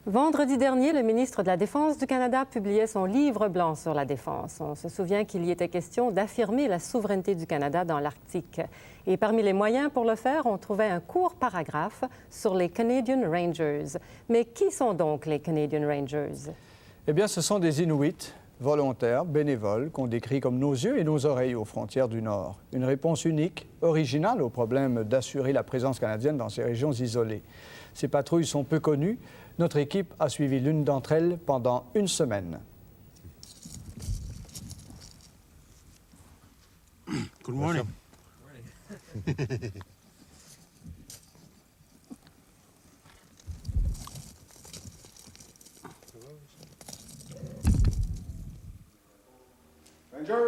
Vendredi dernier, le ministre de la Défense du Canada publiait son livre blanc sur la défense. On se souvient qu'il y était question d'affirmer la souveraineté du Canada dans l'Arctique. Et parmi les moyens pour le faire, on trouvait un court paragraphe sur les Canadian Rangers. Mais qui sont donc les Canadian Rangers? Eh bien, ce sont des Inuits volontaires, bénévoles, qu'on décrit comme nos yeux et nos oreilles aux frontières du Nord. Une réponse unique, originale au problème d'assurer la présence canadienne dans ces régions isolées. Ces patrouilles sont peu connues. Notre équipe a suivi l'une d'entre elles pendant une semaine. Good morning. Ranger,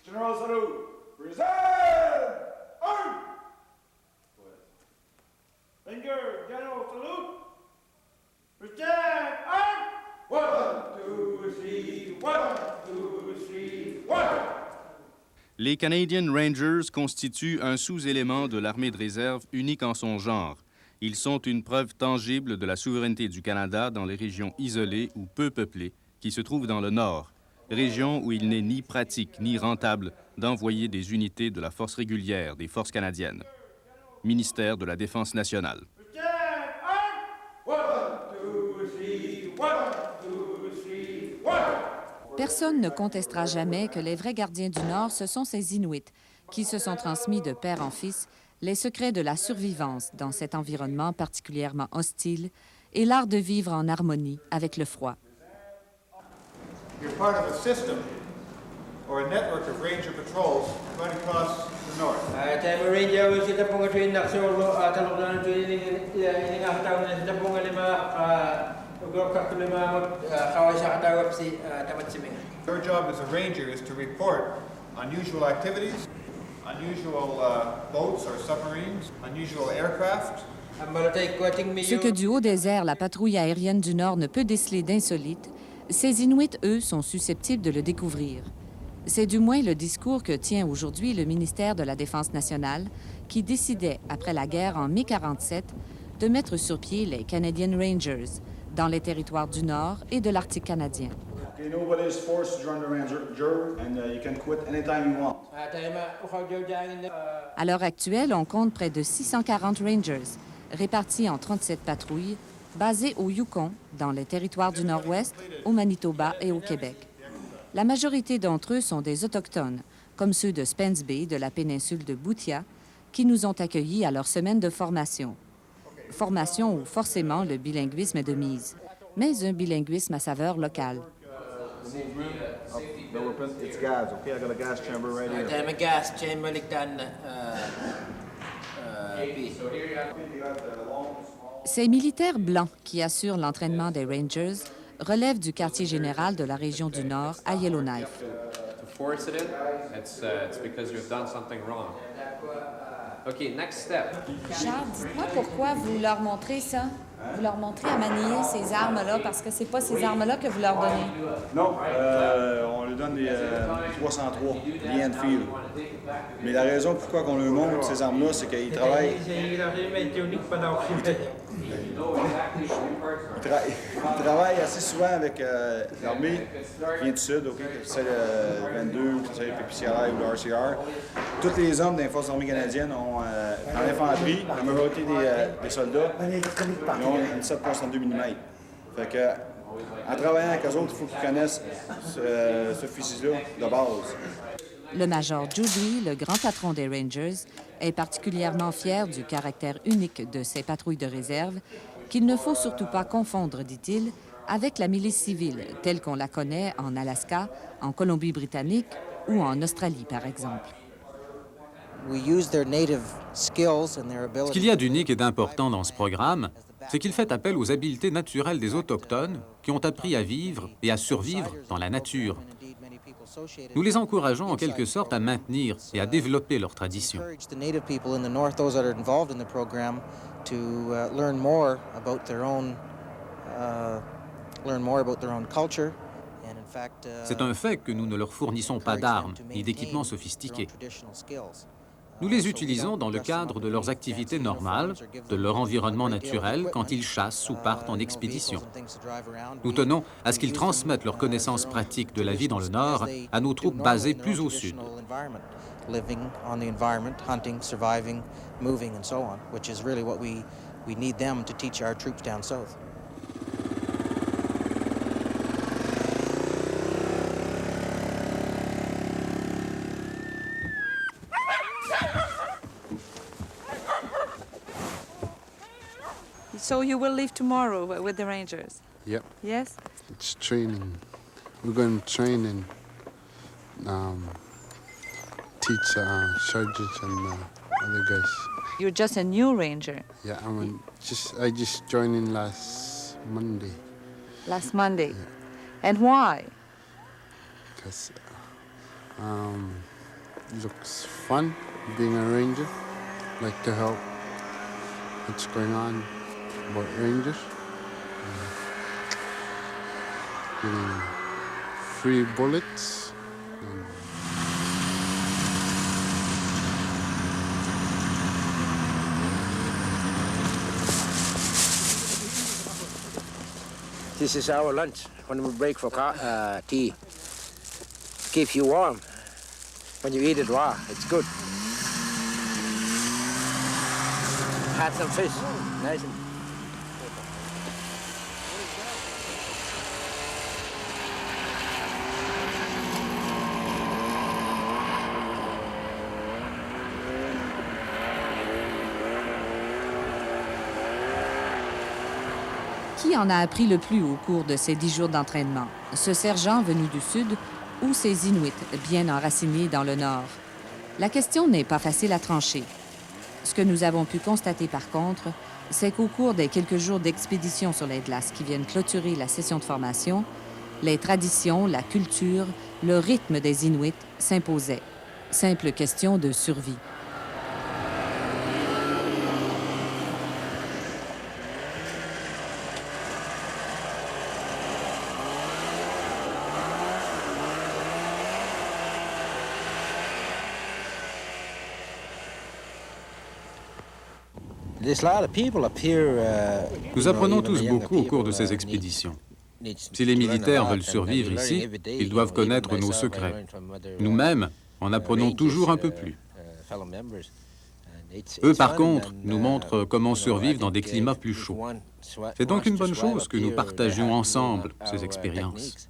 General Salute, reserve, arm! Ranger, General Salute, reserve, arm! 1, 2, 3, 1, 2, 3, 1! Les Canadian Rangers constituent un sous-élément de l'armée de réserve unique en son genre. Ils sont une preuve tangible de la souveraineté du Canada dans les régions isolées ou peu peuplées qui se trouvent dans le Nord, région où il n'est ni pratique ni rentable d'envoyer des unités de la force régulière des forces canadiennes. Ministère de la Défense nationale. Personne ne contestera jamais que les vrais gardiens du Nord, ce sont ces Inuits, qui se sont transmis de père en fils les secrets de la survivance dans cet environnement particulièrement hostile et l'art de vivre en harmonie avec le froid. You're part of a system or a network of ranger patrols right across the north. Time ranger we kita pong ito inaksyon talok na ito ini ngataw na sila pong lima lima kaway sa katawap si tamat siming. Your job as a ranger is to report unusual activities, unusual boats or submarines, unusual aircraft. Ce que du haut des airs, la patrouille aérienne du Nord ne peut déceler d'insolite, ces Inuits, eux, sont susceptibles de le découvrir. C'est du moins le discours que tient aujourd'hui le ministère de la Défense nationale, qui décidait, après la guerre en mai 1947, de mettre sur pied les Canadian Rangers dans les territoires du Nord et de l'Arctique canadien. Okay, nobody's forced to join the ranger and you can quit anytime you want. À l'heure actuelle, on compte près de 640 Rangers, répartis en 37 patrouilles, basées au Yukon, dans les territoires du Nord-Ouest, au Manitoba et au Québec. La majorité d'entre eux sont des Autochtones, comme ceux de Spence Bay, de la péninsule de Boothia, qui nous ont accueillis à leur semaine de formation. Formation où forcément le bilinguisme est de mise, mais un bilinguisme à saveur locale. It's gas, okay? I got a gas chamber right here. Time gas chamber ligdan Ces militaires blancs qui assurent l'entraînement des Rangers relèvent du quartier général de la région du Nord à Yellowknife. OK, next step. Charles, dites-moi pourquoi vous leur montrez ça? Vous leur montrez à manier ces armes-là, parce que c'est pas ces armes-là que vous leur donnez. Non, on leur donne des 303, des Enfield. Mais la raison pourquoi on leur montre ces armes-là, c'est qu'ils travaillent... Ils travaillent assez souvent avec l'armée qui vient du Sud, OK, que c'est le 22, que c'est le PPCI ou le RCR. Tous les hommes des forces armées canadiennes ont, en infanterie, la majorité des soldats, ils ont une 7,62 mm. Fait que, en travaillant avec eux autres, il faut qu'ils connaissent ce fusil-là de base. Le major Judy, le grand patron des Rangers, est particulièrement fier du caractère unique de ces patrouilles de réserve, qu'il ne faut surtout pas confondre, dit-il, avec la milice civile, telle qu'on la connaît en Alaska, en Colombie-Britannique ou en Australie, par exemple. Ce qu'il y a d'unique et d'important dans ce programme, c'est qu'il fait appel aux habiletés naturelles des Autochtones qui ont appris à vivre et à survivre dans la nature. Nous les encourageons en quelque sorte à maintenir et à développer leurs traditions. C'est un fait que nous ne leur fournissons pas d'armes ni d'équipements sophistiqués. Nous les utilisons dans le cadre de leurs activités normales, de leur environnement naturel, quand ils chassent ou partent en expédition. Nous tenons à ce qu'ils transmettent leurs connaissances pratiques de la vie dans le Nord à nos troupes basées plus au sud. Living on the environment, hunting, surviving, moving, and so on, which is really what we need them to teach our troops down south. So you will leave tomorrow with the Rangers? Yep. Yes? It's training. We're going to train and teach sergeants and other guys. You're just a new Ranger? Yeah, I just joined in last Monday. Last Monday? Yeah. And why? Because it looks fun being a Ranger. Like to help what's going on about Rangers. Getting free bullets. This is our lunch when we break for tea. Keeps you warm. When you eat it raw, it's good. Had some fish, nice. Qui en a appris le plus au cours de ces 10 jours d'entraînement? Ce sergent venu du Sud ou ces Inuits bien enracinés dans le Nord? La question n'est pas facile à trancher. Ce que nous avons pu constater par contre, c'est qu'au cours des quelques jours d'expédition sur les glaces qui viennent clôturer la session de formation, les traditions, la culture, le rythme des Inuits s'imposaient. Simple question de survie. Nous apprenons tous beaucoup au cours de ces expéditions. Si les militaires veulent survivre ici, ils doivent connaître nos secrets. Nous-mêmes en apprenons toujours un peu plus. Eux, par contre, nous montrent comment survivre dans des climats plus chauds. C'est donc une bonne chose que nous partagions ensemble ces expériences.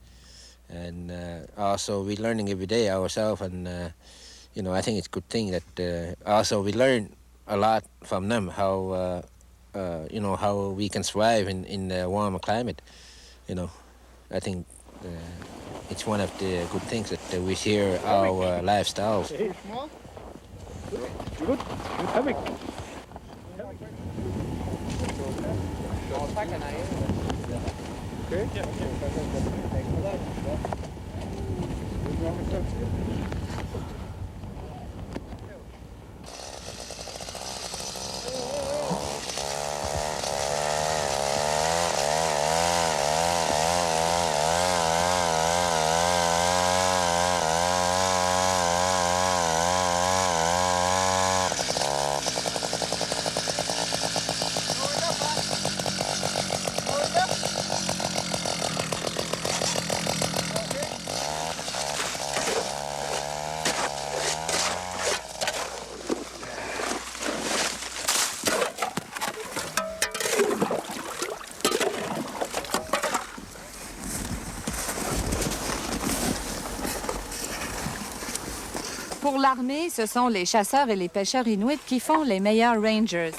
A lot from them, how how we can survive in a warmer climate. I think it's one of the good things that we share our lifestyles. Good. Have it. Pour l'armée, ce sont les chasseurs et les pêcheurs inuits qui font les meilleurs Rangers.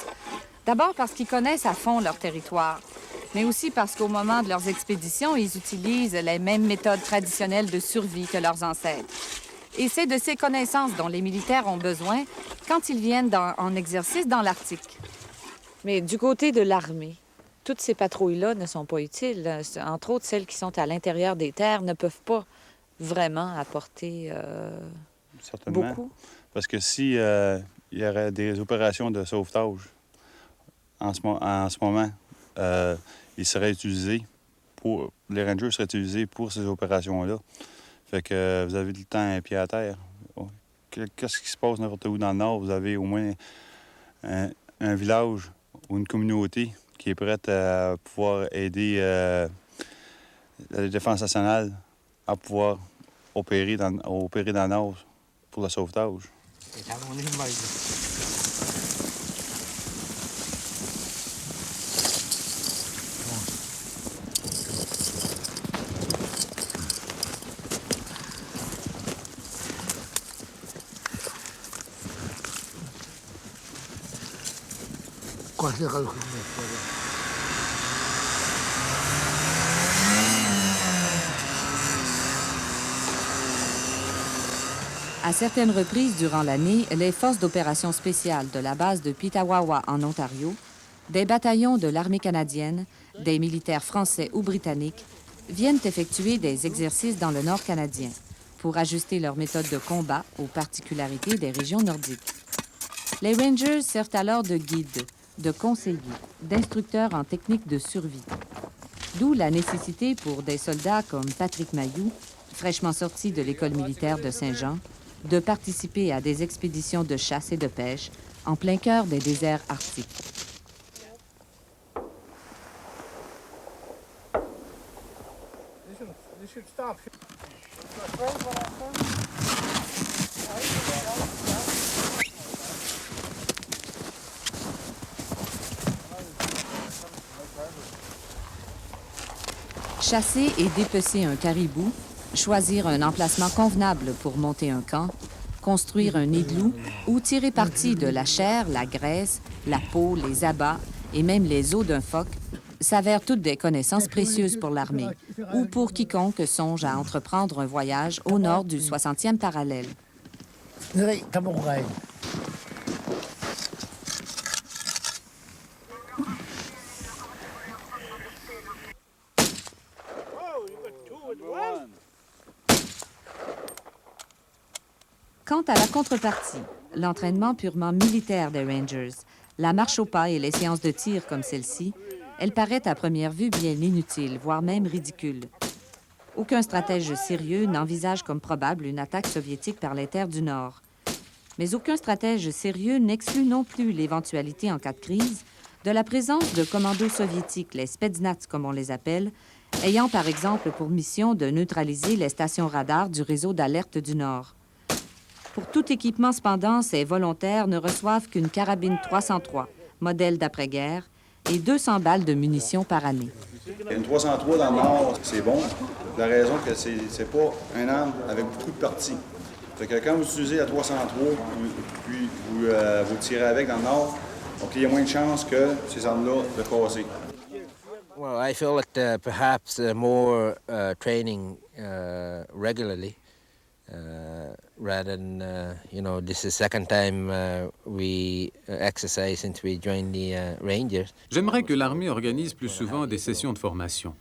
D'abord parce qu'ils connaissent à fond leur territoire, mais aussi parce qu'au moment de leurs expéditions, ils utilisent les mêmes méthodes traditionnelles de survie que leurs ancêtres. Et c'est de ces connaissances dont les militaires ont besoin quand ils viennent en exercice dans l'Arctique. Mais du côté de l'armée, toutes ces patrouilles-là ne sont pas utiles. Entre autres, celles qui sont à l'intérieur des terres ne peuvent pas vraiment apporter beaucoup. Parce que si il y aurait des opérations de sauvetage en ce moment, ils seraient utilisés les Rangers seraient utilisés pour ces opérations-là. Fait que vous avez le temps un pied à terre. qu'est-ce qui se passe n'importe où dans le Nord, vous avez au moins un village ou une communauté qui est prête à pouvoir aider la Défense nationale à pouvoir opérer dans le Nord pour le sauvetage. À certaines reprises durant l'année, les forces d'opération spéciales de la base de Petawawa en Ontario, des bataillons de l'armée canadienne, des militaires français ou britanniques viennent effectuer des exercices dans le nord canadien pour ajuster leur méthode de combat aux particularités des régions nordiques. Les Rangers servent alors de guides, de conseillers, d'instructeurs en technique de survie. D'où la nécessité pour des soldats comme Patrick Mayou, fraîchement sorti de l'école militaire de Saint-Jean, de participer à des expéditions de chasse et de pêche en plein cœur des déserts arctiques. Chasser et dépecer un caribou, choisir un emplacement convenable pour monter un camp, construire un nid de loup ou tirer parti de la chair, la graisse, la peau, les abats et même les os d'un phoque s'avèrent toutes des connaissances précieuses pour l'armée ou pour quiconque songe à entreprendre un voyage au nord du 60e parallèle. Quant à la contrepartie, l'entraînement purement militaire des Rangers, la marche au pas et les séances de tir comme celle-ci, elle paraît à première vue bien inutile, voire même ridicule. Aucun stratège sérieux n'envisage comme probable une attaque soviétique par les terres du Nord. Mais aucun stratège sérieux n'exclut non plus l'éventualité en cas de crise de la présence de commandos soviétiques, les Spetsnaz comme on les appelle, ayant par exemple pour mission de neutraliser les stations radars du réseau d'alerte du Nord. Pour tout équipement cependant, ces volontaires ne reçoivent qu'une carabine 303, modèle d'après-guerre, et 200 balles de munitions par année. Une 303 dans le Nord, c'est bon. La raison que c'est pas un arme avec beaucoup de parties. Fait que quand vous utilisez la 303, puis vous tirez avec dans le Nord, donc il y a moins de chances que ces armes-là de casser. Well, I feel that perhaps more training regularly. Rather than, this is the second time we exercise since we joined the Rangers. J'aimerais que l'armée organise plus souvent des sessions de formation.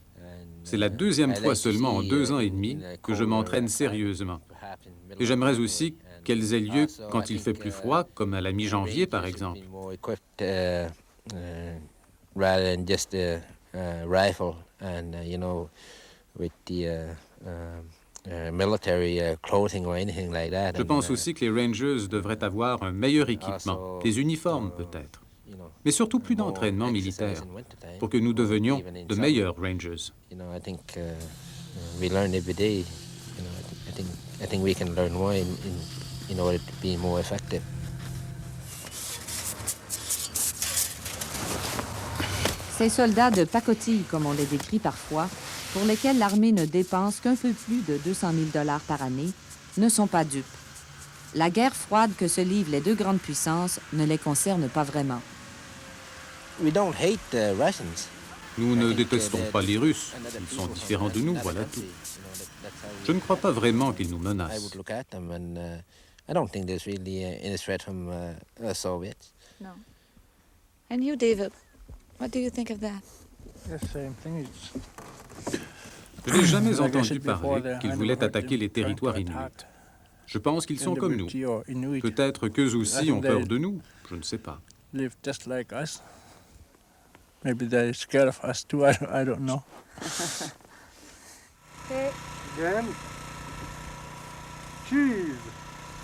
C'est la deuxième fois seulement en 2 ans et demi que je m'entraîne sérieusement. Et j'aimerais aussi qu'elles aient lieu quand il fait plus froid, comme à la mi-janvier, par exemple. Rather than just a rifle and, with the... military clothing or anything like that. Je pense aussi que les Rangers devraient avoir un meilleur équipement, des uniformes peut-être, mais surtout plus d'entraînement militaire pour que nous devenions de meilleurs Rangers. I think we learn every day. I think we can learn more in order to be more effective. Ces soldats de pacotille, comme on les décrit parfois, pour lesquels l'armée ne dépense qu'un peu plus de 200 000 $ par année, ne sont pas dupes. La guerre froide que se livrent les deux grandes puissances ne les concerne pas vraiment. We don't hate the Russians. Nous ne détestons pas les Russes. Ils sont différents de nous, voilà tout. Je ne crois pas vraiment qu'ils nous menacent. I don't think there's really any threat from Soviets. No. And you, David, what do you think of that? The same thing. Je n'ai jamais entendu parler qu'ils voulaient attaquer les territoires inuits. Je pense qu'ils sont comme nous. Peut-être qu'eux aussi ont peur de nous, je ne sais pas. Maybe they're scared of us too, I don't know. Again. Cheese.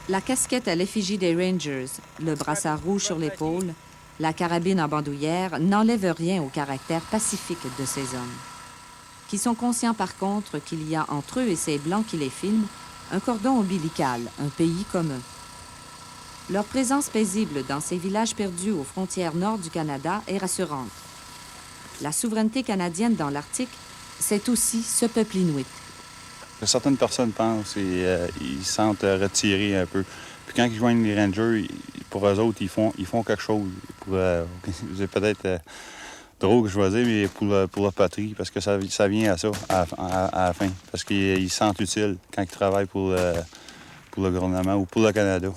La casquette à l'effigie des Rangers, le brassard rouge sur l'épaule, la carabine en bandoulière n'enlèvent rien au caractère pacifique de ces hommes, qui sont conscients par contre qu'il y a entre eux et ces Blancs qui les filment un cordon ombilical, un pays commun. Leur présence paisible dans ces villages perdus aux frontières nord du Canada est rassurante. La souveraineté canadienne dans l'Arctique, c'est aussi ce peuple inuit. Certaines personnes pensent et ils se sentent retirés un peu. Puis quand ils joignent les Rangers, pour eux autres, ils font quelque chose. C'est peut-être drôle que je vais dire, mais pour leur patrie, parce que ça vient à ça, à la fin. Parce qu'ils se sentent utiles quand ils travaillent pour le gouvernement ou pour le Canada.